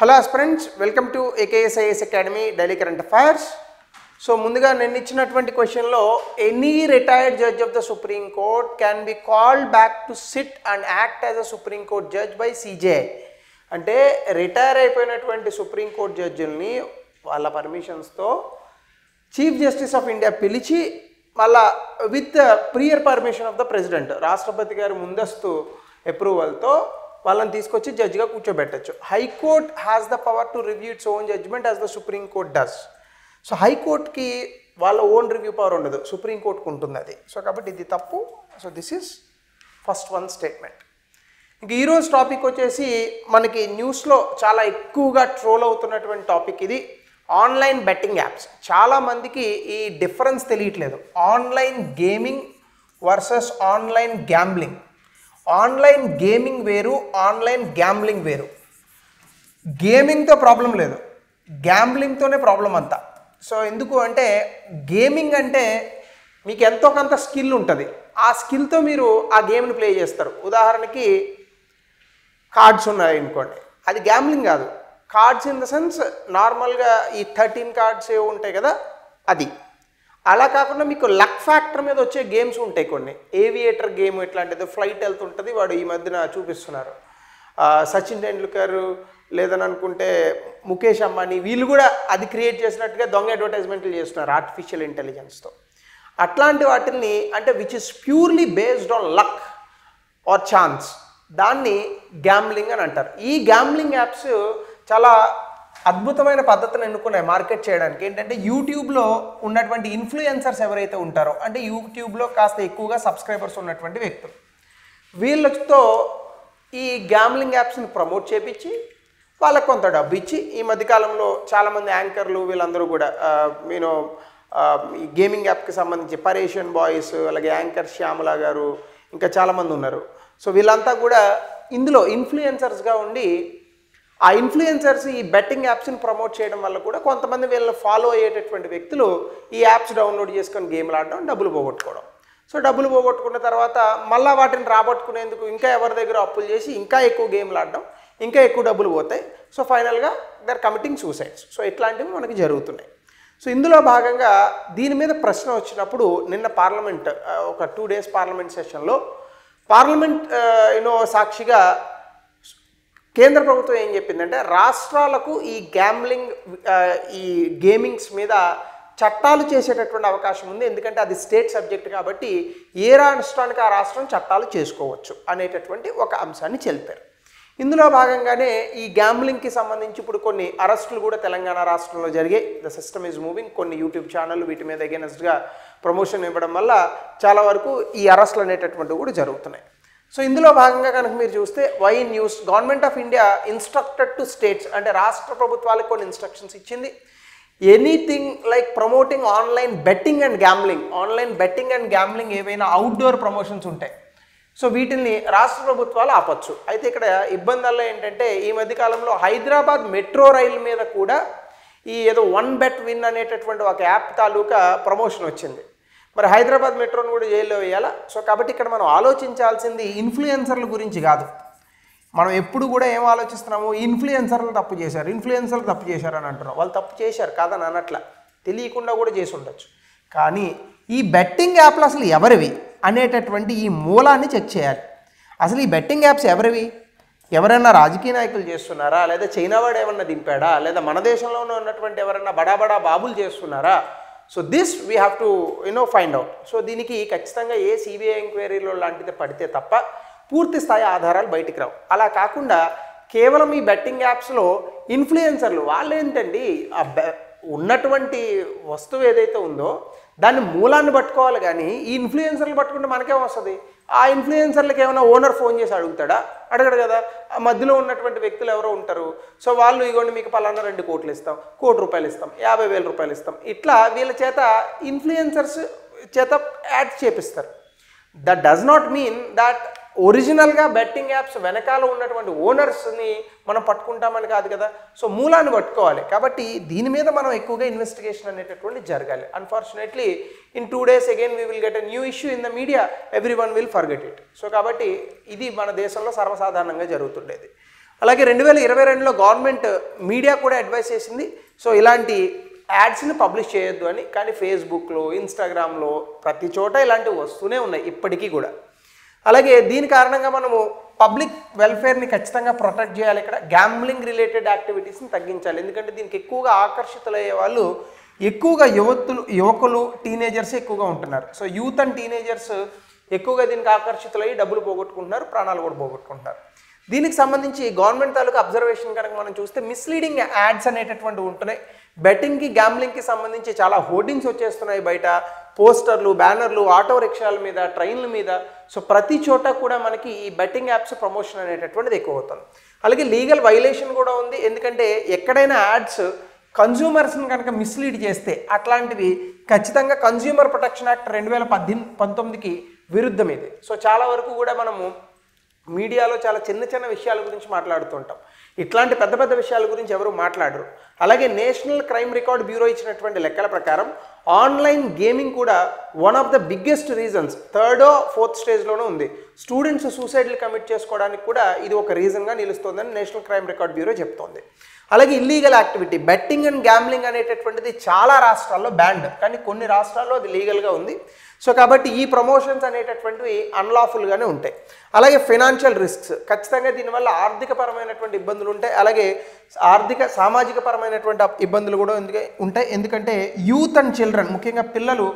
Hello friends, welcome to AKSIS academy daily current affairs. So ముందుగా నేను ఇచ్చినటువంటి క్వశ్చన్లో any retired judge of the supreme court can be called back to sit and act as a supreme court judge by CJI. అంటే రిటైర్ అయిపోయినటువంటి supreme court జడ్జిల్ని వాళ్ళ పర్మిషన్స్తో చీఫ్ జస్టిస్ ఆఫ్ ఇండియా పిలిచి మళ్ళా with prior permission of the president, రాష్ట్రపతి గారి ముందస్తు అప్రూవల్తో వాళ్ళని తీసుకొచ్చి జడ్జిగా కూర్చోబెట్టచ్చు. High court has the power to review its own judgement as the supreme court does. So హైకోర్టుకి వాళ్ళ ఓన్ రివ్యూ పవర్ ఉండదు, సుప్రీంకోర్టుకు ఉంటుంది అది. సో కాబట్టి ఇది తప్పు. So this is first one statement. ఇంక ఈరోజు టాపిక్ వచ్చేసి మనకి న్యూస్లో చాలా ఎక్కువగా ట్రోల్ అవుతున్నటువంటి టాపిక్ ఇది, ఆన్లైన్ బెట్టింగ్ యాప్స్. చాలామందికి ఈ డిఫరెన్స్ తెలియట్లేదు, online gaming versus online gambling. Online gaming వేరు, ఆన్లైన్ గ్యాంబ్లింగ్ వేరు. గేమింగ్తో ప్రాబ్లం లేదు, గ్యాంబ్లింగ్తోనే ప్రాబ్లం అంతా. సో ఎందుకు అంటే గేమింగ్ అంటే మీకు ఎంతో కొంత స్కిల్ ఉంటుంది, ఆ స్కిల్తో మీరు ఆ గేమ్ని ప్లే చేస్తారు. ఉదాహరణకి కార్డ్స్ ఉన్నాయి అనుకోండి, అది గ్యాంబ్లింగ్ కాదు. కార్డ్స్ ఇన్ ద సెన్స్ నార్మల్గా ఈ 13 కార్డ్స్ ఏవో ఉంటాయి కదా అది. అలా కాకుండా మీకు లక్ ఫ్యాక్టర్ మీద వచ్చే గేమ్స్ ఉంటాయి కొన్ని, ఏవియేటర్ గేమ్ ఇట్లాంటిది, ఫ్లైట్ వెళ్తుంటుంది, వాడు ఈ మధ్యన చూపిస్తున్నారు. సచిన్ టెండూల్కర్ లేదని అనుకుంటే ముఖేష్ అంబానీ, వీళ్ళు కూడా అది క్రియేట్ చేసినట్టుగా దొంగ అడ్వర్టైజ్మెంట్లు చేస్తున్నారు ఆర్టిఫిషియల్ ఇంటెలిజెన్స్తో. అట్లాంటి వాటిని అంటే which is purely based on luck or chance, దాన్ని గ్యాంబ్లింగ్ అని అంటారు. ఈ గ్యాంబ్లింగ్ యాప్స్ చాలా అద్భుతమైన పద్ధతిని ఎన్నుకున్నాయి మార్కెట్ చేయడానికి. ఏంటంటే యూట్యూబ్లో ఉన్నటువంటి ఇన్ఫ్లుయెన్సర్స్ ఎవరైతే ఉంటారో, అంటే యూట్యూబ్లో కాస్త ఎక్కువగా సబ్స్క్రైబర్స్ ఉన్నటువంటి వ్యక్తులు, వీళ్ళతో ఈ గ్యాంబ్లింగ్ యాప్స్ని ప్రమోట్ చేయించి వాళ్ళకు కొంత డబ్బు ఇచ్చి, ఈ మధ్యకాలంలో చాలామంది యాంకర్లు వీళ్ళందరూ కూడా ఈ గేమింగ్ యాప్కి సంబంధించి పరేషన్ బాయ్స్, అలాగే యాంకర్ శ్యామల గారు, ఇంకా చాలామంది ఉన్నారు. సో వీళ్ళంతా కూడా ఇందులో ఇన్ఫ్లుయెన్సర్స్గా ఉండి ఆ ఇన్ఫ్లుయెన్సర్స్ ఈ బెట్టింగ్ యాప్స్ని ప్రమోట్ చేయడం వల్ల కూడా కొంతమంది వీళ్ళని ఫాలో అయ్యేటటువంటి వ్యక్తులు ఈ యాప్స్ డౌన్లోడ్ చేసుకొని గేమ్లు ఆడడం, డబ్బులు పోగొట్టుకోవడం. సో డబ్బులు పోగొట్టుకున్న తర్వాత మళ్ళీ వాటిని రాబట్టుకునేందుకు ఇంకా ఎవరి దగ్గర అప్పులు చేసి ఇంకా ఎక్కువ గేమ్లు ఆడడం, ఇంకా ఎక్కువ డబ్బులు పోతాయి. సో ఫైనల్గా దర్ కమిటింగ్ సూసైడ్స్. సో ఇట్లాంటివి మనకి జరుగుతున్నాయి. సో ఇందులో భాగంగా దీని మీద ప్రశ్న వచ్చినప్పుడు నిన్న పార్లమెంట్ ఒక 2 days పార్లమెంట్ సెషన్లో పార్లమెంట్ సాక్షిగా కేంద్ర ప్రభుత్వం ఏం చెప్పిందంటే రాష్ట్రాలకు ఈ గ్యాంబ్లింగ్ ఈ గేమింగ్స్ మీద చట్టాలు చేసేటటువంటి అవకాశం ఉంది, ఎందుకంటే అది స్టేట్ సబ్జెక్ట్ కాబట్టి ఏ రాష్ట్రానికి ఆ రాష్ట్రం చట్టాలు చేసుకోవచ్చు అనేటటువంటి ఒక అంశాన్ని తెలిపారు. ఇందులో భాగంగానే ఈ గ్యాంబ్లింగ్కి సంబంధించి ఇప్పుడు కొన్ని అరెస్టులు కూడా తెలంగాణ రాష్ట్రంలో జరిగాయి. The system is moving. కొన్ని యూట్యూబ్ ఛానళ్ళు వీటి మీద అగైనెస్ట్గా ప్రమోషన్ ఇవ్వడం వల్ల చాలా వరకు ఈ అరెస్టులు అనేటటువంటివి కూడా జరుగుతున్నాయి. సో ఇందులో భాగంగా కనుక మీరు చూస్తే Y news, government of India instructed to states, అంటే రాష్ట్ర ప్రభుత్వాలకు కొన్ని ఇన్స్ట్రక్షన్స్ ఇచ్చింది. Anything like promoting online betting and gambling, online betting and gambling ఏవైనా అవుట్డోర్ ప్రమోషన్స్ ఉంటాయి, సో వీటిని రాష్ట్ర ప్రభుత్వాలు ఆపచ్చు. అయితే ఇక్కడ ఇబ్బందుల్లో ఏంటంటే ఈ మధ్యకాలంలో హైదరాబాద్ మెట్రో రైలు మీద కూడా ఈ ఏదో 1bet win అనేటటువంటి ఒక యాప్ తాలూకా ప్రమోషన్ వచ్చింది. మరి హైదరాబాద్ మెట్రోను కూడా జైల్లో వేయాలా? సో కాబట్టి ఇక్కడ మనం ఆలోచించాల్సింది ఇన్ఫ్లుయెన్సర్ల గురించి కాదు. మనం ఎప్పుడు కూడా ఏం ఆలోచిస్తున్నాము, ఇన్ఫ్లుయెన్సర్లు తప్పు చేశారు, ఇన్ఫ్లుయెన్సర్లు తప్పు చేశారు అని అంటున్నాం. వాళ్ళు తప్పు చేశారు కాదని అనట్లా, తెలియకుండా కూడా చేసి ఉండొచ్చు. కానీ ఈ బెట్టింగ్ యాప్లు అసలు ఎవరివి అనేటటువంటి ఈ మూలాన్ని చెక్ చేయాలి. అసలు ఈ బెట్టింగ్ యాప్స్ ఎవరివి? ఎవరైనా రాజకీయ నాయకులు చేస్తున్నారా, లేదా చైనా వాడు ఏమన్నా దింపాడా, లేదా మన దేశంలోనే ఉన్నటువంటి ఎవరైనా బడా బడా బాబులు చేస్తున్నారా? So this we have to find out. So దీనికి ఖచ్చితంగా ఏ CBI ఎంక్వైరీలో లాంటిది పడితే తప్ప పూర్తి స్థాయి ఆధారాలు బయటికి రావు. అలా కాకుండా కేవలం ఈ బెట్టింగ్ యాప్స్లో ఇన్ఫ్లుయెన్సర్లు వాళ్ళు ఏంటండి, ఉన్నటువంటి వస్తువు ఏదైతే ఉందో దాన్ని మూలాన్ని పట్టుకోవాలి, కానీ ఈ ఇన్ఫ్లుయెన్సర్లు పట్టుకుంటే మనకేం వస్తుంది? ఆ ఇన్ఫ్లుయెన్సర్లకి ఏమైనా ఓనర్ ఫోన్ చేసి అడుగుతాడా? అడగడు కదా. ఆ మధ్యలో ఉన్నటువంటి వ్యక్తులు ఎవరో ఉంటారు. సో వాళ్ళు ఇగోండి మీకు పలానా 2 కోట్లు ఇస్తాం, ₹1,00,000 ఇస్తాం, ₹50,000 ఇస్తాం, ఇట్లా వీళ్ళ చేత ఇన్ఫ్లుయెన్సర్స్ చేత యాడ్స్ చేపిస్తారు. That does not mean that ఒరిజినల్గా బెట్టింగ్ యాప్స్ వెనకాల ఉన్నటువంటి ఓనర్స్ని మనం పట్టుకుంటామని కాదు కదా. సో మూలాన్ని పట్టుకోవాలి. కాబట్టి దీని మీద మనం ఎక్కువగా ఇన్వెస్టిగేషన్ అనేటటువంటి జరగాలి. Unfortunately in 2 days again we will get a new issue in the media, every one will forget it. So కాబట్టి ఇది మన దేశంలో సర్వసాధారణంగా జరుగుతుండేది. అలాగే 2022లో గవర్నమెంట్ మీడియా కూడా అడ్వైస్ చేసింది, సో ఇలాంటి యాడ్స్ని పబ్లిష్ చేయొద్దు అని. కానీ ఫేస్బుక్లో, ఇన్స్టాగ్రామ్లో ప్రతి చోట ఇలాంటివి వస్తూనే ఉన్నాయి ఇప్పటికీ కూడా. అలాగే దీని కారణంగా మనము పబ్లిక్ వెల్ఫేర్ని ఖచ్చితంగా ప్రొటెక్ట్ చేయాలి. ఇక్కడ గ్యాంబ్లింగ్ రిలేటెడ్ యాక్టివిటీస్ని తగ్గించాలి. ఎందుకంటే దీనికి ఎక్కువగా ఆకర్షితులయ్యే వాళ్ళు ఎక్కువగా యువకులు, టీనేజర్స్ ఎక్కువగా ఉంటున్నారు. సో యూత్ అండ్ టీనేజర్స్ ఎక్కువగా దీనికి ఆకర్షితులయ్యి డబ్బులు పోగొట్టుకుంటున్నారు, ప్రాణాలు కూడా పోగొట్టుకుంటున్నారు. దీనికి సంబంధించి గవర్నమెంట్ తాలూకు అబ్జర్వేషన్ కనుక మనం చూస్తే మిస్లీడింగ్ యాడ్స్ అనేటటువంటివి ఉంటున్నాయి. బెట్టింగ్కి, గ్యాంబ్లింగ్కి సంబంధించి చాలా హోర్డింగ్స్ వచ్చేస్తున్నాయి బయట, పోస్టర్లు, బ్యానర్లు, ఆటో రిక్షాల మీద, ట్రైన్ల మీద. సో ప్రతి చోట కూడా మనకి ఈ బెట్టింగ్ యాప్స్ ప్రమోషన్ అనేటటువంటిది ఎక్కువ అవుతుంది. అలాగే లీగల్ వైలేషన్ కూడా ఉంది. ఎందుకంటే ఎక్కడైనా యాడ్స్ కన్జ్యూమర్స్ని కనుక మిస్లీడ్ చేస్తే అట్లాంటివి ఖచ్చితంగా కన్జ్యూమర్ ప్రొటెక్షన్ యాక్ట్ 2019కి విరుద్ధం ఇది. సో చాలా వరకు కూడా మనము మీడియాలో చాలా చిన్న చిన్న విషయాల గురించి మాట్లాడుతుంటాం, ఇట్లాంటి పెద్ద పెద్ద విషయాల గురించి ఎవరు మాట్లాడరు. అలాగే నేషనల్ క్రైమ్ రికార్డ్ బ్యూరో ఇచ్చినటువంటి లెక్కల ప్రకారం ఆన్లైన్ గేమింగ్ కూడా one of the biggest reasons, 3rd or 4th స్టేజ్లోనే ఉంది. స్టూడెంట్స్ సూసైడ్లు కమిట్ చేసుకోవడానికి కూడా ఇది ఒక రీజన్గా నిలుస్తుందని నేషనల్ క్రైమ్ రికార్డ్ బ్యూరో చెప్తోంది. అలాగే illegal activity, betting and gambling అనేటటువంటిది చాలా రాష్ట్రాల్లో బ్యాన్డ్, కానీ కొన్ని రాష్ట్రాల్లో అది లీగల్గా ఉంది. సో కాబట్టి ఈ ప్రమోషన్స్ అనేటటువంటివి అన్లాఫుల్గానే ఉంటాయి. అలాగే ఫైనాన్షియల్ రిస్క్స్, ఖచ్చితంగా దీనివల్ల ఆర్థికపరమైనటువంటి ఇబ్బందులు ఉంటాయి. అలాగే సామాజిక పరమైనటువంటి ఇబ్బందులు కూడా ఉంటాయి. ఎందుకంటే యూత్ అండ్ చిల్డ్రన్, ముఖ్యంగా పిల్లలు,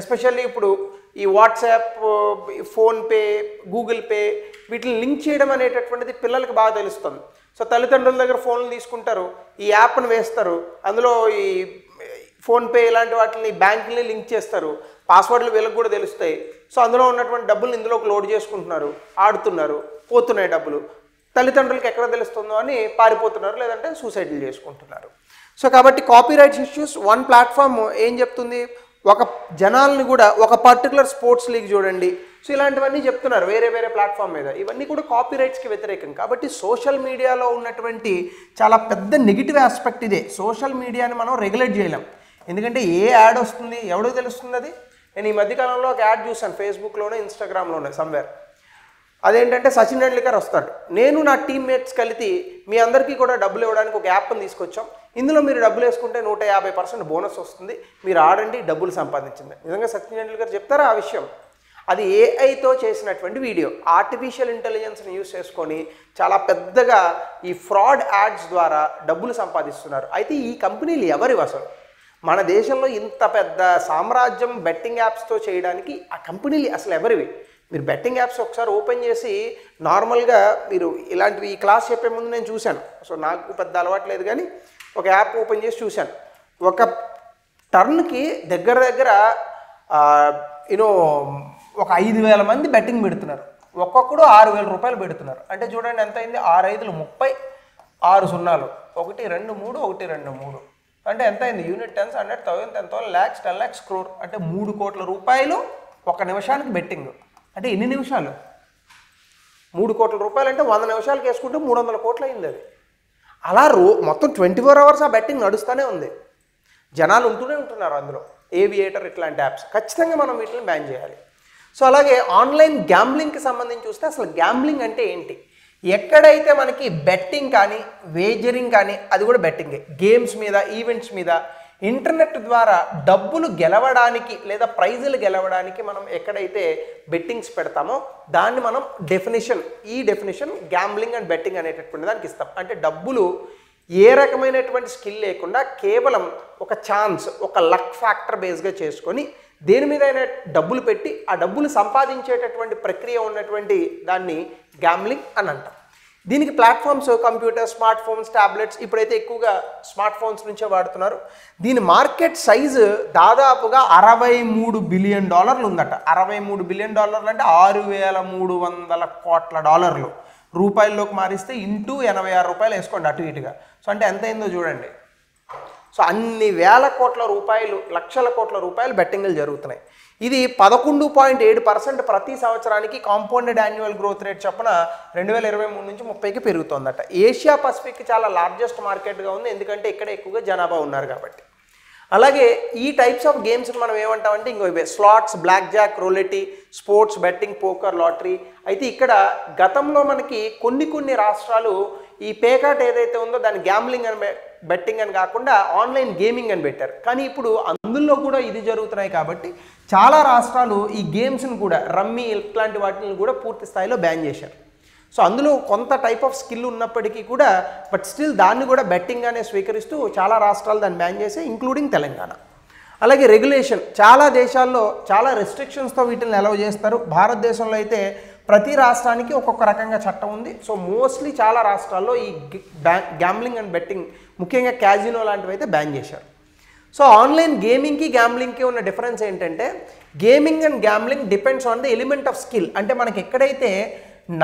ఎస్పెషల్లీ ఇప్పుడు ఈ వాట్సాప్, ఫోన్పే, గూగుల్ పే వీటిని లింక్ చేయడం అనేటటువంటిది పిల్లలకి బాగా తెలుస్తుంది. సో తల్లిదండ్రుల దగ్గర ఫోన్లు తీసుకుంటారు, ఈ యాప్ను వేస్తారు, అందులో ఈ ఫోన్పే ఇలాంటి వాటిని బ్యాంకుని లింక్ చేస్తారు, పాస్వర్డ్లు వీళ్ళకి కూడా తెలుస్తాయి. సో అందులో ఉన్నటువంటి డబ్బులు ఇందులోకి లోడ్ చేసుకుంటున్నారు, ఆడుతున్నారు, పోతున్నాయి డబ్బులు. తల్లిదండ్రులకి ఎక్కడ తెలుస్తుందో అని పారిపోతున్నారు, లేదంటే సూసైడ్లు చేసుకుంటున్నారు. సో కాబట్టి కాపీరైట్స్ ఇష్యూస్, వన్ ప్లాట్ఫామ్ ఏం చెప్తుంది, ఒక జనాల్ని కూడా ఒక పర్టికులర్ స్పోర్ట్స్ లీగ్ చూడండి, సో ఇలాంటివన్నీ చెప్తున్నారు వేరే వేరే ప్లాట్ఫామ్ మీద. ఇవన్నీ కూడా కాపీరైట్స్కి వ్యతిరేకం. కాబట్టి సోషల్ మీడియాలో ఉన్నటువంటి చాలా పెద్ద నెగిటివ్ ఆస్పెక్ట్ ఇదే. సోషల్ మీడియాని మనం రెగ్యులేట్ చేయలేం, ఎందుకంటే ఏ యాడ్ వస్తుంది ఎవడో తెలుస్తుంది అది. నేను ఈ మధ్యకాలంలో ఒక యాడ్ చూసాను ఫేస్బుక్లోనే, ఇన్స్టాగ్రామ్లోనే సమ్వేర్. అదేంటంటే సచిన్ టెండూల్కర్ వస్తాడు, నేను నా టీమ్మేట్స్ కలిసి మీ అందరికీ కూడా డబ్బులు ఇవ్వడానికి ఒక యాప్ని తీసుకొచ్చాం, ఇందులో మీరు డబ్బులు వేసుకుంటే 150% బోనస్ వస్తుంది, మీరు ఆడండి, డబ్బులు సంపాదించింది. నిజంగా సచిన్ టెండూల్కర్ చెప్తారా ఆ విషయం? అది ఏఐతో చేసినటువంటి వీడియో, ఆర్టిఫిషియల్ ఇంటెలిజెన్స్ని యూస్ చేసుకొని చాలా పెద్దగా ఈ ఫ్రాడ్ యాడ్స్ ద్వారా డబ్బులు సంపాదిస్తున్నారు. అయితే ఈ కంపెనీలు ఎవరివి అసలు? మన దేశంలో ఇంత పెద్ద సామ్రాజ్యం బెట్టింగ్ యాప్స్తో చేయడానికి ఆ కంపెనీలు అసలు ఎవరివి? మీరు బెట్టింగ్ యాప్స్ ఒకసారి ఓపెన్ చేసి నార్మల్గా మీరు ఇలాంటివి ఈ క్లాస్ చెప్పే ముందు నేను చూశాను, సో నాకు పెద్ద అలవాటు లేదు, కానీ ఒక యాప్ ఓపెన్ చేసి చూశాను. ఒక టర్న్కి దగ్గర ఒక 5,000 మంది బెట్టింగ్ పెడుతున్నారు, ఒక్కొక్కడు 6,000 రూపాయలు పెడుతున్నారు. అంటే చూడండి ఎంత అయింది, 6 5 30, 6 0, 1 2 3 1 2 3 అంటే ఎంత అయింది, యూనిట్ 10 100 1000 10,000 lakhs 10 lakhs crore, అంటే 3 కోట్ల రూపాయలు ఒక నిమిషానికి బెట్టింగ్. అంటే ఎన్ని నిమిషాలు? 3 కోట్ల రూపాయలు అంటే 100 నిమిషాలకు వేసుకుంటే 300 కోట్లు అయింది అది. అలా మొత్తం 24 hours ఆ బెట్టింగ్ నడుస్తూనే ఉంది, జనాలు ఉంటూనే ఉంటున్నారు అందులో. ఏవియేటర్ ఇట్లాంటి యాప్స్ ఖచ్చితంగా మనం వీటిని బ్యాన్ చేయాలి. సో అలాగే ఆన్లైన్ గ్యాంబ్లింగ్కి సంబంధించి చూస్తే అసలు గ్యాంబ్లింగ్ అంటే ఏంటి? ఎక్కడైతే మనకి బెట్టింగ్ కానీ వేజరింగ్ కానీ, అది కూడా బెట్టింగే, గేమ్స్ మీద, ఈవెంట్స్ మీద ఇంటర్నెట్ ద్వారా డబ్బులు గెలవడానికి లేదా ప్రైజులు గెలవడానికి మనం ఎక్కడైతే బెట్టింగ్స్ పెడతామో దాన్ని మనం ఈ డెఫినేషన్ గ్యాంబ్లింగ్ అండ్ బెట్టింగ్ అనేటటువంటి దానికి ఇస్తాం. అంటే డబ్బులు ఏ రకమైనటువంటి స్కిల్ లేకుండా కేవలం ఒక ఛాన్స్, ఒక లక్ ఫ్యాక్టర్ బేస్గా చేసుకొని దేని మీదైనా డబ్బులు పెట్టి ఆ డబ్బులు సంపాదించేటటువంటి ప్రక్రియ ఉన్నటువంటి దాన్ని గ్యాంబ్లింగ్ అని అంటాం. దీనికి platforms computer, smart phones, tablets, ఇప్పుడైతే ఎక్కువగా స్మార్ట్ ఫోన్స్ నుంచే వాడుతున్నారు. దీని మార్కెట్ సైజు దాదాపుగా $63 బిలియన్ ఉందట. $63 బిలియన్ అంటే $6,300 కోట్ల. రూపాయల్లోకి మారిస్తే ఇంటూ 86 రూపాయలు వేసుకోండి అటు ఇటుగా. సో అంటే ఎంత అయిందో చూడండి. సో అన్ని వేల కోట్ల రూపాయలు, లక్షల కోట్ల రూపాయలు బెట్టింగ్లు జరుగుతున్నాయి. ఇది 11.7% ప్రతి సంవత్సరానికి కాంపౌండెడ్ యాన్యువల్ గ్రోత్ రేట్ చొప్పున 2023 నుంచి 30కి పెరుగుతోందట. ఏషియా పసిఫిక్ చాలా లార్జెస్ట్ మార్కెట్గా ఉంది, ఎందుకంటే ఇక్కడ ఎక్కువగా జనాభా ఉన్నారు కాబట్టి. అలాగే ఈ టైప్స్ ఆఫ్ గేమ్స్ని మనం ఏమంటామంటే ఇంకో ఇవే slots, blackjack, roulette, sports betting, poker, lottery. అయితే ఇక్కడ గతంలో మనకి కొన్ని రాష్ట్రాలు ఈ పేకాట్ ఏదైతే ఉందో దాన్ని గ్యాంబ్లింగ్ అని బెట్టింగ్ అని కాకుండా ఆన్లైన్ గేమింగ్ అని పెట్టారు. కానీ ఇప్పుడు అందులో కూడా ఇది జరుగుతున్నాయి కాబట్టి చాలా రాష్ట్రాలు ఈ గేమ్స్ని కూడా రమ్మీ ఇట్లాంటి వాటిని కూడా పూర్తి స్థాయిలో బ్యాన్ చేశారు. సో అందులో కొంత టైప్ ఆఫ్ స్కిల్ ఉన్నప్పటికీ కూడా బట్ స్టిల్ దాన్ని కూడా బెట్టింగ్గానే స్వీకరిస్తూ చాలా రాష్ట్రాలు దాన్ని బ్యాన్ చేసి ఇంక్లూడింగ్ తెలంగాణ. అలాగే రెగ్యులేషన్ చాలా దేశాల్లో చాలా రెస్ట్రిక్షన్స్తో వీటిని అలౌ చేస్తారు. భారతదేశంలో అయితే ప్రతి రాష్ట్రానికి ఒక్కొక్క రకంగా చట్టం ఉంది. సో మోస్ట్లీ చాలా రాష్ట్రాల్లో ఈ గ్యాంబ్లింగ్ అండ్ బెట్టింగ్ ముఖ్యంగా క్యాజినో లాంటివి అయితే బ్యాన్ చేశారు. సో ఆన్లైన్ గేమింగ్కి గ్యాంబ్లింగ్కి ఉన్న డిఫరెన్స్ ఏంటంటే gaming and gambling depends on the element of skill. అంటే మనకి ఎక్కడైతే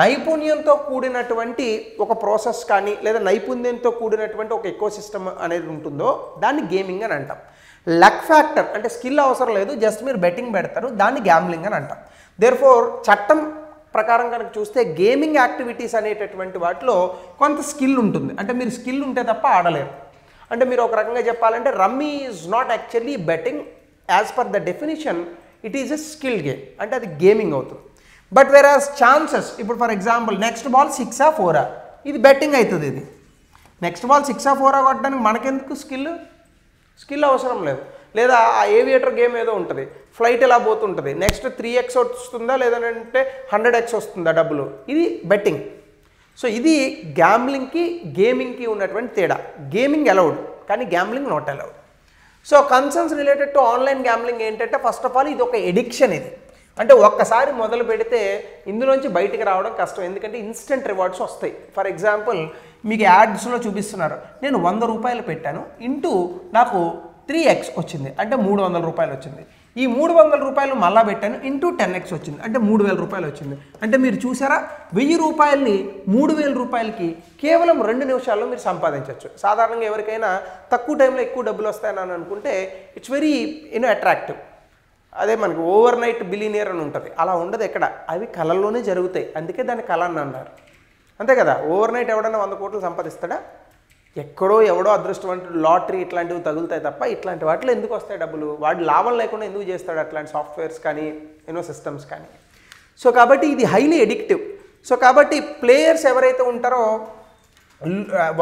నైపుణ్యంతో కూడినటువంటి ఒక ప్రాసెస్ కానీ లేదా నైపుణ్యంతో కూడినటువంటి ఒక ఎకోసిస్టమ్ అనేది ఉంటుందో దాన్ని గేమింగ్ అని అంటాం. లక్ ఫ్యాక్టర్ అంటే స్కిల్ అవసరం లేదు, జస్ట్ మీరు బెట్టింగ్ పెడతారు, దాన్ని గ్యాంబ్లింగ్ అని అంటాం. దేర్ఫోర్ చట్టం ప్రకారం కనుక చూస్తే గేమింగ్ యాక్టివిటీస్ అనేటటువంటి వాటిలో కొంత స్కిల్ ఉంటుంది. అంటే మీరు స్కిల్ ఉంటే తప్ప ఆడలేరు. అంటే మీరు ఒక రకంగా చెప్పాలంటే rummy is not actually betting as per the definition, it is a skill game, అంటే అది గేమింగ్ అవుతుంది. బట్ వెరాస్ ఛాన్సెస్ ఇప్పుడు ఫర్ ఎగ్జాంపుల్ నెక్స్ట్ బాల్ 6 4 ఇది బెట్టింగ్ అవుతుంది. ఇది నెక్స్ట్ బాల్ 6 4 కొట్టడానికి మనకెందుకు స్కిల్ అవసరం లేదు. లేదా ఆ ఏవియేటర్ గేమ్ ఏదో ఉంటుంది, ఫ్లైట్ ఎలా పోతుంటుంది, నెక్స్ట్ 3x వస్తుందా లేదంటే 100x వస్తుందా డబ్బులు, ఇది బెట్టింగ్. సో ఇది గ్యాంబ్లింగ్కి గేమింగ్కి ఉన్నటువంటి తేడా. గేమింగ్ అలౌడ్ కానీ gambling not allowed. So concerns related to online gambling ఏంటంటే ఫస్ట్ ఆఫ్ ఆల్ ఇది ఒక ఎడిక్షన్. ఇది అంటే ఒక్కసారి మొదలు పెడితే ఇందులోంచి బయటికి రావడం కష్టం, ఎందుకంటే ఇన్స్టెంట్ రివార్డ్స్ వస్తాయి. ఫర్ ఎగ్జాంపుల్ మీకు యాడ్స్లో చూపిస్తున్నారు, నేను 100 రూపాయలు పెట్టాను ఇంటూ నాకు 3x వచ్చింది అంటే 300 రూపాయలు వచ్చింది. ఈ 300 రూపాయలు మళ్ళా పెట్టాను ఇంటూ 10x వచ్చింది అంటే 3000 రూపాయలు వచ్చింది. అంటే మీరు చూసారా 1000 రూపాయలని 3000 రూపాయలకి కేవలం 2 నిమిషాల్లో మీరు సంపాదించవచ్చు. సాధారణంగా ఎవరికైనా తక్కువ టైంలో ఎక్కువ డబ్బులు వస్తాయని అనుకుంటే ఇట్స్ వెరీ అట్రాక్టివ్. అదే మనకి ఓవర్ నైట్ బిలినియర్ అని ఉంటుంది, అలా ఉండదు ఎక్కడ, అవి కళల్లోనే జరుగుతాయి, అందుకే దాన్ని కళ అని అన్నారు. అంతే కదా, ఓవర్ నైట్ ఎవడన్నా 100 కోట్లు సంపాదిస్తాడా? ఎక్కడో ఎవడో అదృష్టవంతుడు లాటరీ ఇట్లాంటివి తగులుతాయి తప్ప ఇట్లాంటి వాటిలో ఎందుకు వస్తాయి డబ్బులు? వాడు లాభం లేకుండా ఎందుకు చేస్తాడు అట్లాంటి సాఫ్ట్వేర్స్ కానీ సిస్టమ్స్ కానీ? సో కాబట్టి ఇది హైలీ ఎడిక్టివ్. సో కాబట్టి ప్లేయర్స్ ఎవరైతే ఉంటారో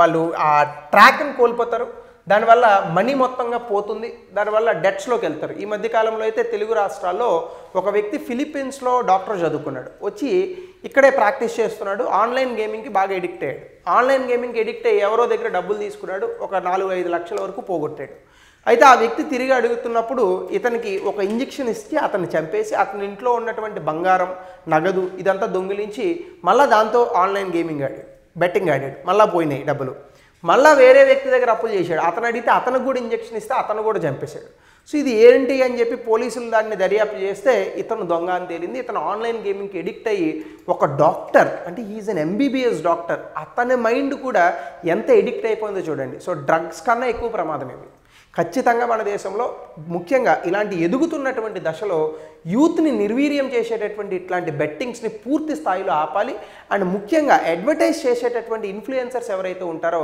వాళ్ళు ఆ ట్రాక్ని కోల్పోతారు, దానివల్ల మనీ మొత్తంగా పోతుంది, దానివల్ల డెట్స్లోకి వెళ్తారు. ఈ మధ్యకాలంలో అయితే తెలుగు రాష్ట్రాల్లో ఒక వ్యక్తి ఫిలిప్పీన్స్లో డాక్టర్ చదువుకున్నాడు, వచ్చి ఇక్కడే ప్రాక్టీస్ చేస్తున్నాడు, ఆన్లైన్ గేమింగ్కి బాగా ఎడిక్ట్ అయ్యాడు. ఆన్లైన్ గేమింగ్కి ఎడిక్ట్ అయ్యి ఎవరో దగ్గర డబ్బులు తీసుకున్నాడు, ఒక 4-5 లక్షల వరకు పోగొట్టాడు. అయితే ఆ వ్యక్తి తిరిగి అడుగుతున్నప్పుడు ఇతనికి ఒక ఇంజెక్షన్ ఇచ్చి అతన్ని చంపేసి అతని ఇంట్లో ఉన్నటువంటి బంగారం, నగదు ఇదంతా దొంగిలించి మళ్ళీ దాంతో ఆన్లైన్ గేమింగ్ ఆడాడు, బెట్టింగ్ ఆడాడు, మళ్ళీ పోయినాయి డబ్బులు. మళ్ళీ వేరే వ్యక్తి దగ్గర అప్పులు చేశాడు, అతను అడిగితే అతనికి కూడా ఇంజెక్షన్ ఇస్తే అతను కూడా చంపేశాడు. సో ఇది ఏంటి అని చెప్పి పోలీసులు దాన్ని దర్యాప్తు చేస్తే ఇతను దొంగ అని తేలింది. ఇతను ఆన్లైన్ గేమింగ్కి ఎడిక్ట్ అయ్యి ఒక డాక్టర్, అంటే ఈజ్ అన్ MBBS డాక్టర్, అతని మైండ్ కూడా ఎంత ఎడిక్ట్ అయిపోయిందో చూడండి. సో డ్రగ్స్ కన్నా ఎక్కువ ప్రమాదం ఇవి. ఖచ్చితంగా మన దేశంలో ముఖ్యంగా ఇలాంటి ఎదుగుతున్నటువంటి దశలో యూత్ని నిర్వీర్యం చేసేటటువంటి ఇట్లాంటి బెట్టింగ్స్ని పూర్తి స్థాయిలో ఆపాలి. అండ్ ముఖ్యంగా అడ్వర్టైజ్ చేసేటటువంటి ఇన్ఫ్లుయెన్సర్స్ ఎవరైతే ఉంటారో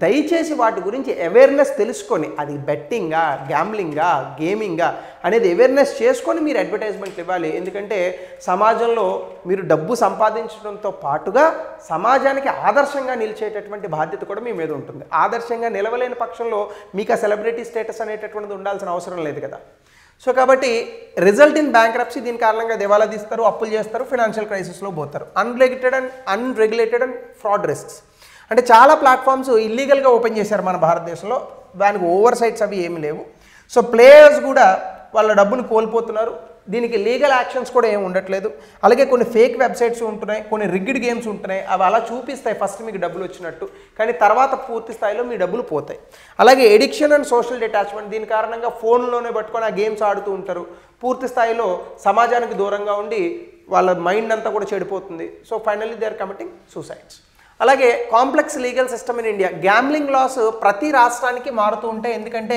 దయచేసి వాటి గురించి అవేర్నెస్ తెలుసుకొని, అది బెట్టింగా, గ్యాంబ్లింగా, గేమింగా అనేది అవేర్నెస్ చేసుకొని మీరు అడ్వర్టైజ్మెంట్లు ఇవ్వాలి. ఎందుకంటే సమాజంలో మీరు డబ్బు సంపాదించడంతో పాటుగా సమాజానికి ఆదర్శంగా నిలిచేటటువంటి బాధ్యత కూడా మీ మీద ఉంటుంది. ఆదర్శంగా నిలవలేని పక్షంలో మీకు ఆ సెలబ్రిటీ స్టేటస్ అనేటటువంటిది ఉండాల్సిన అవసరం లేదు కదా. సో కాబట్టి రిజల్ట్ ఇన్ బ్యాంక్రప్సీ, దీని కారణంగా దివాలా తీస్తారు, అప్పులు చేస్తారు, ఫైనాన్షియల్ క్రైసిస్లో పోతారు. అన్రెగ్యులేటెడ్ అండ్ ఫ్రాడ్ రిస్క్స్ అంటే చాలా ప్లాట్ఫామ్స్ ఇల్లీగల్గా ఓపెన్ చేశారు మన భారతదేశంలో, దానికి ఓవర్ సైట్స్ అవి ఏమి లేవు. సో ప్లేయర్స్ కూడా వాళ్ళ డబ్బును కోల్పోతున్నారు, దీనికి లీగల్ యాక్షన్స్ కూడా ఏమి ఉండట్లేదు. అలాగే కొన్ని ఫేక్ వెబ్సైట్స్ ఉంటున్నాయి, కొన్ని రిగ్గిడ్ గేమ్స్ ఉంటున్నాయి, అవి అలా చూపిస్తాయి ఫస్ట్ మీకు డబ్బులు వచ్చినట్టు, కానీ తర్వాత పూర్తి స్థాయిలో మీ డబ్బులు పోతాయి. అలాగే ఎడిక్షన్ అండ్ సోషల్ డిటాచ్మెంట్, దీని కారణంగా ఫోన్లోనే పట్టుకొని ఆ గేమ్స్ ఆడుతూ ఉంటారు, పూర్తి స్థాయిలో సమాజానికి దూరంగా ఉండి వాళ్ళ మైండ్ అంతా కూడా చెడిపోతుంది. So finally they are committing suicides. అలాగే complex legal system in India, gambling laws ప్రతి రాష్ట్రానికి మారుతూ ఉంటాయి, ఎందుకంటే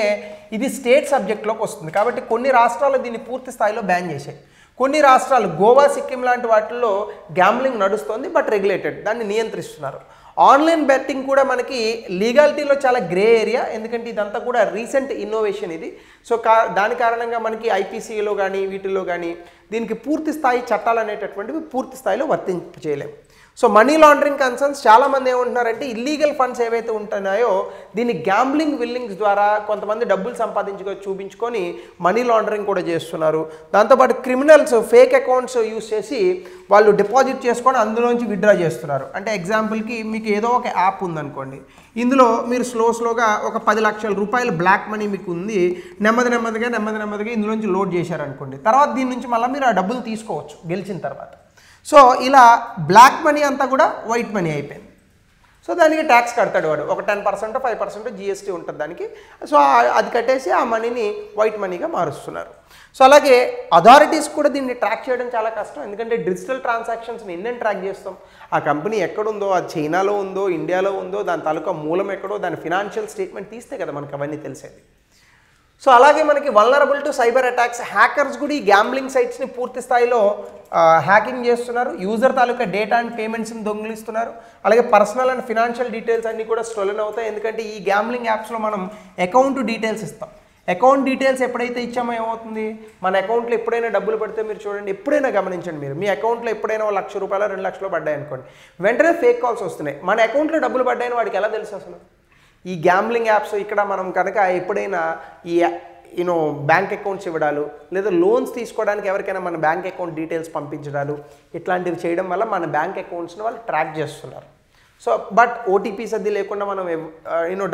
ఇది స్టేట్ సబ్జెక్ట్లోకి వస్తుంది కాబట్టి కొన్ని రాష్ట్రాలు దీన్ని పూర్తి స్థాయిలో బ్యాన్ చేశాయి. కొన్ని రాష్ట్రాలు గోవా, సిక్కిం లాంటి వాటిల్లో గ్యాంబ్లింగ్ నడుస్తుంది బట్ రెగ్యులేటెడ్, దాన్ని నియంత్రిస్తున్నారు. ఆన్లైన్ బెట్టింగ్ కూడా మనకి లీగాలిటీలో చాలా గ్రే ఏరియా, ఎందుకంటే ఇదంతా కూడా రీసెంట్ ఇన్నోవేషన్ ఇది. సో దాని కారణంగా మనకి IPCలో కానీ వీటిల్లో కానీ దీనికి పూర్తి స్థాయి చట్టాలు అనేటటువంటివి పూర్తి స్థాయిలో వర్తింపు చేయలేము. సో మనీ లాండరింగ్ కన్సర్న్స్ చాలామంది ఏమంటున్నారంటే ఇల్లీగల్ ఫండ్స్ ఏవైతే ఉంటున్నాయో దీన్ని గ్యాంబ్లింగ్ విల్లింగ్స్ ద్వారా కొంతమంది డబ్బులు చూపించుకొని మనీ లాండరింగ్ కూడా చేస్తున్నారు. దాంతోపాటు క్రిమినల్స్ ఫేక్ అకౌంట్స్ యూస్ చేసి వాళ్ళు డిపాజిట్ చేసుకొని అందులోంచి విత్డ్రా చేస్తున్నారు. అంటే ఎగ్జాంపుల్కి మీకు ఏదో ఒక యాప్ ఉందనుకోండి, ఇందులో మీరు స్లోగా ఒక 10 లక్షల రూపాయలు బ్లాక్ మనీ మీకు ఉంది, నెమ్మదిగా ఇందులోంచి లోడ్ చేశారనుకోండి, తర్వాత దీని నుంచి మళ్ళీ మీరు ఆ డబ్బులు తీసుకోవచ్చు గెలిచిన తర్వాత. సో ఇలా బ్లాక్ మనీ అంతా కూడా వైట్ మనీ అయిపోయింది. సో దానికి ట్యాక్స్ కడతాడు వాడు, ఒక 10% 5% GST ఉంటుంది దానికి. సో అది కట్టేసి ఆ మనీని వైట్ మనీగా మారుస్తున్నారు. సో అలాగే అథారిటీస్ కూడా దీన్ని ట్రాక్ చేయడం చాలా కష్టం, ఎందుకంటే డిజిటల్ ట్రాన్సాక్షన్స్ని ఎన్నెన్ని ట్రాక్ చేస్తాం, ఆ కంపెనీ ఎక్కడుందో, అది చైనాలో ఉందో ఇండియాలో ఉందో, దాని తాలూకా మూలం ఎక్కడో, దాని ఫినాన్షియల్ స్టేట్మెంట్ తీస్తే కదా మనకు అవన్నీ తెలిసేది. సో అలాగే మనకి vulnerable to cyber attacks, hackers కూడా ఈ గ్యాంబ్లింగ్ సైట్స్ని పూర్తి స్థాయిలో హ్యాకింగ్ చేస్తున్నారు, యూజర్ తాలూకా డేటా అండ్ పేమెంట్స్ని దొంగిలిస్తున్నారు. అలాగే పర్సనల్ అండ్ ఫినాన్షియల్ డీటెయిల్స్ అన్నీ కూడా స్టోలెన్ అవుతాయి, ఎందుకంటే ఈ గ్యాంబ్లింగ్ యాప్స్లో మనం అకౌంట్ డీటెయిల్స్ ఇస్తాం. అకౌంట్ డీటెయిల్స్ ఎప్పుడైతే ఇచ్చామో ఏమవుతుంది, మన అకౌంట్లో ఎప్పుడైనా డబ్బులు పడితే మీరు చూడండి, ఎప్పుడైనా గమనించండి, మీరు మీ అకౌంట్లో ఎప్పుడైనా 1 లక్ష రూపాయలు 2 లక్షలు పడ్డాయి అనుకోండి, వెంటనే ఫేక్ కాల్స్ వస్తున్నాయి. మన అకౌంట్లో డబ్బులు పడ్డాయని వాడికి ఎలా తెలుసు అసలు? ఈ గ్యాంబ్లింగ్ యాప్స్ ఇక్కడ మనం కనుక ఎప్పుడైనా ఈ బ్యాంక్ అకౌంట్స్ ఇవ్వడాలు, లేదా లోన్స్ తీసుకోవడానికి ఎవరికైనా మన బ్యాంక్ అకౌంట్ డీటెయిల్స్ పంపించడాలు, ఇట్లాంటివి చేయడం వల్ల మన బ్యాంక్ అకౌంట్స్ని వాళ్ళు ట్రాక్ చేస్తున్నారు. సో బట్ ఓటీపీస్ అది లేకుండా మనం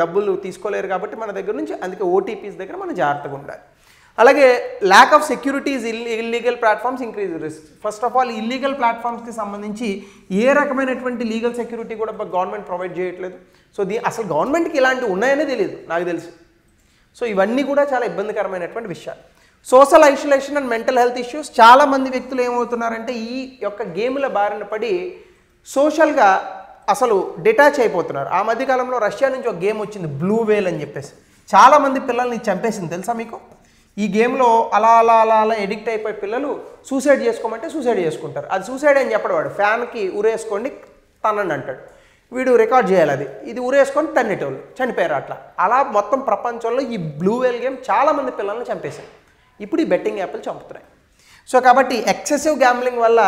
డబ్బులు తీసుకోలేరు కాబట్టి మన దగ్గర నుంచి, అందుకే ఓటీపీస్ దగ్గర మనం జాగ్రత్తగా ఉండాలి. అలాగే lack of securities illegal platforms increase risk. First of all illegal ప్లాట్ఫామ్స్కి సంబంధించి ఏ రకమైనటువంటి లీగల్ సెక్యూరిటీ కూడా గవర్నమెంట్ ప్రొవైడ్ చేయట్లేదు. సో అసలు గవర్నమెంట్కి ఇలాంటివి ఉన్నాయనే తెలియదు నాకు తెలుసు. సో ఇవన్నీ కూడా చాలా ఇబ్బందికరమైనటువంటి విషయాలు. Social isolation and mental health issues, చాలామంది వ్యక్తులు ఏమవుతున్నారంటే ఈ యొక్క గేమ్ల బారిన పడి సోషల్గా అసలు డిటాచ్ అయిపోతున్నారు. ఆ మధ్యకాలంలో రష్యా నుంచి ఒక గేమ్ వచ్చింది, బ్లూ వేల్ అని చెప్పేసి, చాలామంది పిల్లల్ని చంపేసింది తెలుసా మీకు? ఈ గేమ్లో అలా ఎడిక్ట్ అయిపోయి పిల్లలు సూసైడ్ చేసుకోమంటే సూసైడ్ చేసుకుంటారు. అది సూసైడ్ అని చెప్పడు వాడు, ఫ్యాన్కి ఉరేసుకోండి తనండి అంటాడు, వీడు రికార్డ్ చేయాలి, ఇది ఉరేసుకొని తన్నేటోళ్ళు చనిపోయారు. అలా మొత్తం ప్రపంచంలో ఈ బ్లూ వేల్ గేమ్ చాలామంది పిల్లల్ని చంపేశారు. ఇప్పుడు ఈ బెట్టింగ్ యాప్లు చంపుతున్నాయి. సో కాబట్టి ఎక్సెసివ్ గ్యాంబ్లింగ్ వల్ల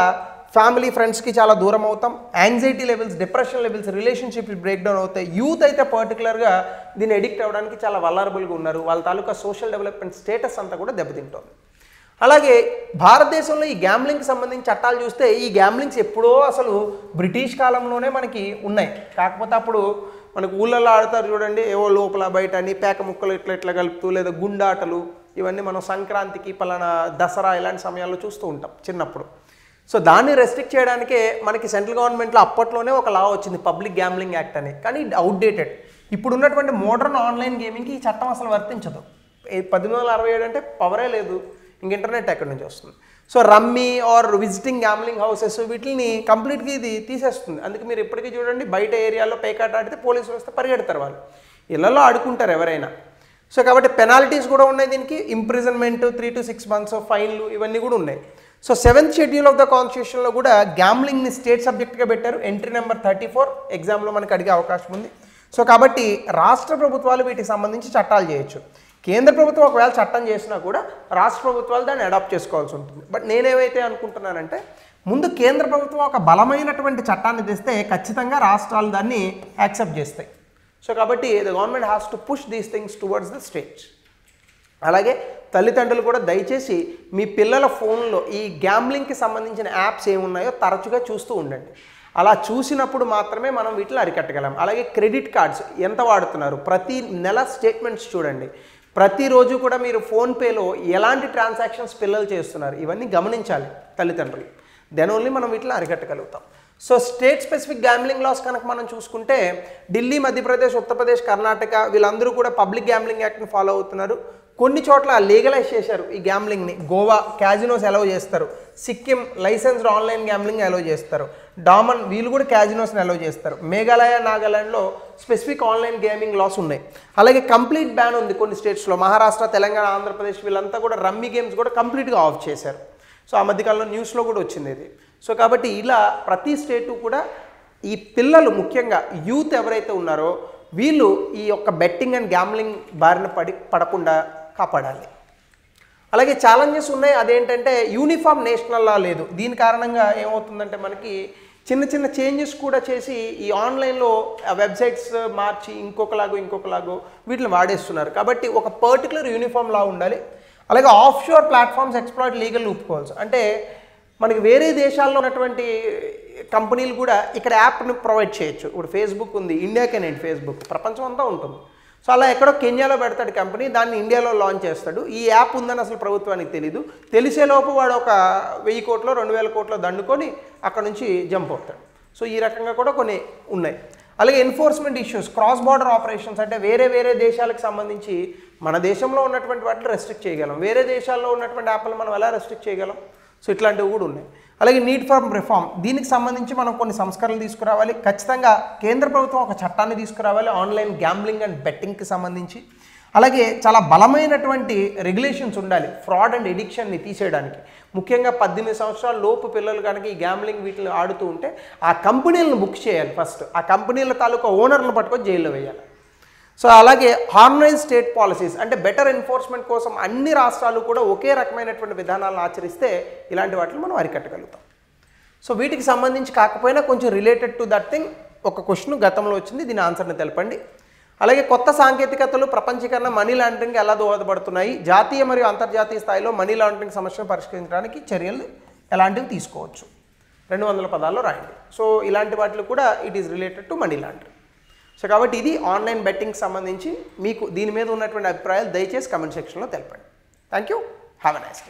ఫ్యామిలీ ఫ్రెండ్స్కి చాలా దూరం అవుతాం, anxiety levels, depression levels, relationships break down అవుతాయి. యూత్ అయితే పర్టికులర్గా దీన్ని ఎడిక్ట్ అవ్వడానికి చాలా వల్నరబుల్గా ఉన్నారు, వాళ్ళ తాలూకా సోషల్ డెవలప్మెంట్ స్టేటస్ అంతా కూడా దెబ్బతింటుంది. అలాగే భారతదేశంలో ఈ గ్యాంబ్లింగ్కి సంబంధించి చట్టాలు చూస్తే ఈ గ్యాంబ్లింగ్స్ ఎప్పుడో అసలు బ్రిటిష్ కాలంలోనే మనకి ఉన్నాయి. కాకపోతే అప్పుడు మనకు ఊళ్ళల్లో ఆడతారు చూడండి, ఏవో లోపల బయట అని పేక ముక్కలు ఇట్లా కలుపుతూ, లేదా గుండాటలు, ఇవన్నీ మనం సంక్రాంతికి పలానా దసరా ఇలాంటి సమయాల్లో చూస్తూ ఉంటాం చిన్నప్పుడు. సో దాన్ని రెస్ట్రిక్ట్ చేయడానికే మనకి సెంట్రల్ గవర్నమెంట్లో అప్పట్లోనే ఒక లా వచ్చింది, పబ్లిక్ గ్యాంబ్లింగ్ యాక్ట్ అని. కానీ అవుట్డేటెడ్. ఇప్పుడు ఉన్నటువంటి మోడర్న్ ఆన్లైన్ గేమింగ్కి ఈ చట్టం అసలు వర్తించదు. 1867 అంటే పవరే లేదు, ఇంక ఇంటర్నెట్ ఎక్కడి నుంచి వస్తుంది. So rummy or visiting gambling houses వీటిని కంప్లీట్గా ఇది తీసేస్తుంది. అందుకే మీరు ఇప్పటికీ చూడండి, బయట ఏరియాలో పేకాట ఆడితే పోలీసులు వస్తే పరిగెడతారు, వాళ్ళు ఇళ్లలో ఆడుకుంటారు ఎవరైనా. సో కాబట్టి పెనాల్టీస్ కూడా ఉన్నాయి దీనికి, ఇంప్రిజన్మెంట్ 3 to 6 months, ఫైన్లు ఇవన్నీ కూడా ఉన్నాయి. So 7th schedule of the కాన్స్టిట్యూషన్లో కూడా గ్యాంబ్లింగ్ని స్టేట్ సబ్జెక్ట్గా పెట్టారు. ఎంట్రీ నెంబర్ 34 ఎగ్జామ్లో మనకు అడిగే అవకాశం ఉంది. సో కాబట్టి రాష్ట్ర ప్రభుత్వాలు వీటికి సంబంధించి చట్టాలు చేయొచ్చు. కేంద్ర ప్రభుత్వం ఒకవేళ చట్టం చేసినా కూడా రాష్ట్ర ప్రభుత్వాలు దాన్ని అడాప్ట్ చేసుకోవాల్సి ఉంటుంది. బట్ నేనేమైతే అనుకుంటున్నానంటే, ముందు కేంద్ర ప్రభుత్వం ఒక బలమైనటువంటి చట్టాన్ని తెస్తే ఖచ్చితంగా రాష్ట్రాలు దాన్ని యాక్సెప్ట్ చేస్తాయి. సో కాబట్టి the government has to push these things towards the states. అలాగే తల్లిదండ్రులు కూడా దయచేసి మీ పిల్లల ఫోన్లో ఈ గ్యాంబ్లింగ్కి సంబంధించిన యాప్స్ ఏమున్నాయో తరచుగా చూస్తూ ఉండండి. అలా చూసినప్పుడు మాత్రమే మనం వీటిని అరికట్టగలం. అలాగే క్రెడిట్ కార్డ్స్ ఎంత వాడుతున్నారు, ప్రతి నెల స్టేట్మెంట్స్ చూడండి. ప్రతిరోజు కూడా మీరు ఫోన్పేలో ఎలాంటి ట్రాన్సాక్షన్స్ పిల్లలు చేస్తున్నారు, ఇవన్నీ గమనించాలి తల్లిదండ్రులు. దెన్ ఓన్లీ మనం వీటిని అరికట్టగలుగుతాం. So state specific gambling laws కనుక మనం చూసుకుంటే, ఢిల్లీ, మధ్యప్రదేశ్, ఉత్తరప్రదేశ్, కర్ణాటక వీళ్ళందరూ కూడా పబ్లిక్ గ్యాంబ్లింగ్ యాక్ట్ని ఫాలో అవుతున్నారు. కొన్ని చోట్ల లీగలైజ్ చేశారు ఈ గ్యాంబ్లింగ్ని. గోవా క్యాజినోస్ అలౌ చేస్తారు, Sikkim licensed online gambling allow చేస్తారు, డామన్ వీళ్ళు కూడా క్యాజినోస్ని అలౌ చేస్తారు, మేఘాలయ, నాగాలాండ్లో స్పెసిఫిక్ ఆన్లైన్ గేమింగ్ లాస్ ఉన్నాయి. అలాగే కంప్లీట్ బ్యాన్ ఉంది కొన్ని స్టేట్స్లో, మహారాష్ట్ర, తెలంగాణ, ఆంధ్రప్రదేశ్ వీళ్ళంతా కూడా రమ్మీ గేమ్స్ కూడా కంప్లీట్గా ఆఫ్ చేశారు. సో ఆ మధ్యకాలంలో న్యూస్లో కూడా వచ్చింది ఇది. సో కాబట్టి ఇలా ప్రతి స్టేటు కూడా ఈ పిల్లలు, ముఖ్యంగా యూత్ ఎవరైతే ఉన్నారో వీళ్ళు ఈ యొక్క బెట్టింగ్ అండ్ గ్యాంబ్లింగ్ బారిన పడకుండా కాపాడాలి. అలాగే ఛాలెంజెస్ ఉన్నాయి, అదేంటంటే యూనిఫామ్ నేషనల్ లా లేదు. దీని కారణంగా ఏమవుతుందంటే మనకి చిన్న చిన్న చేంజెస్ కూడా చేసి ఈ ఆన్లైన్లో వెబ్సైట్స్ మార్చి ఇంకొకలాగో వీటిని వాడేస్తున్నారు. కాబట్టి ఒక పర్టికులర్ యూనిఫామ్ లా ఉండాలి. అలాగే offshore platforms exploit legal loopholes, అంటే మనకి వేరే దేశాల్లో ఉన్నటువంటి కంపెనీలు కూడా ఇక్కడ యాప్ను ప్రొవైడ్ చేయొచ్చు. ఇప్పుడు ఫేస్బుక్ ఉంది, ఇండియాకేనండి ఫేస్బుక్, ప్రపంచం అంతా ఉంటుంది. సో అలా ఎక్కడో కెన్యాలో పెడతాడు కంపెనీ, దాన్ని ఇండియాలో లాంచ్ చేస్తాడు. ఈ యాప్ ఉందని అసలు ప్రభుత్వానికి తెలీదు. తెలిసేలోపు వాడు ఒక 1000 కోట్లో 2000 కోట్లో దండుకొని అక్కడ నుంచి జంప్ అవుతాడు. సో ఈ రకంగా కూడా కొన్ని ఉన్నాయి. అలాగే enforcement issues, cross border operations, అంటే వేరే దేశాలకు సంబంధించి మన దేశంలో ఉన్నటువంటి వాటిని రెస్ట్రిక్ట్ చేయగలం, వేరే దేశాల్లో ఉన్నటువంటి యాప్లు మనం ఎలా రెస్ట్రిక్ట్ చేయగలం. సో ఇట్లాంటివి కూడా ఉన్నాయి. అలాగే నీడ్ ఫర్ రిఫార్మ్, దీనికి సంబంధించి మనం కొన్ని సంస్కరణలు తీసుకురావాలి. ఖచ్చితంగా కేంద్ర ప్రభుత్వం ఒక చట్టాన్ని తీసుకురావాలి ఆన్లైన్ గ్యాంబ్లింగ్ అండ్ బెట్టింగ్కి సంబంధించి. అలాగే చాలా బలమైనటువంటి రెగ్యులేషన్స్ ఉండాలి ఫ్రాడ్ అండ్ ఎడిక్షన్ని తీసేయడానికి. ముఖ్యంగా 18 సంవత్సరాల లోపు పిల్లలు కనుక ఈ గ్యాంబ్లింగ్ వీటిని ఆడుతూ ఉంటే ఆ కంపెనీలను బుక్ చేయాలి. ఫస్ట్ ఆ కంపెనీల తాలూకా ఓనర్లను పట్టుకొని జైల్లో వేయాలి. సో అలాగే హార్మనైజ్ స్టేట్ పాలసీస్, అంటే బెటర్ ఎన్ఫోర్స్మెంట్ కోసం అన్ని రాష్ట్రాలు కూడా ఒకే రకమైనటువంటి విధానాలను ఆచరిస్తే ఇలాంటి వాటిని మనం అరికట్టగలుగుతాం. సో వీటికి సంబంధించి కాకపోయినా కొంచెం రిలేటెడ్ టు దట్ థింగ్ ఒక క్వశ్చన్ గతంలో వచ్చింది, దీని ఆన్సర్ని తెలపండి. అలాగే కొత్త సాంకేతికతలు ప్రపంచీకరణ మనీ లాండరింగ్ ఎలా దోహదపడుతున్నాయి, జాతీయ మరియు అంతర్జాతీయ స్థాయిలో మనీ లాండరింగ్ సమస్యను పరిష్కరించడానికి చర్యలు ఎలాంటివి తీసుకోవచ్చు, 200 పదాల్లో రాయండి. సో ఇలాంటి వాటిలో కూడా it is related to money laundering. So కాబట్టి ఇది ఆన్లైన్ బెట్టింగ్కి సంబంధించి మీకు దీని మీద ఉన్నటువంటి అభిప్రాయాలు దయచేసి కమెంట్ సెక్షన్లో తెలపండి. Thank you, have a nice day.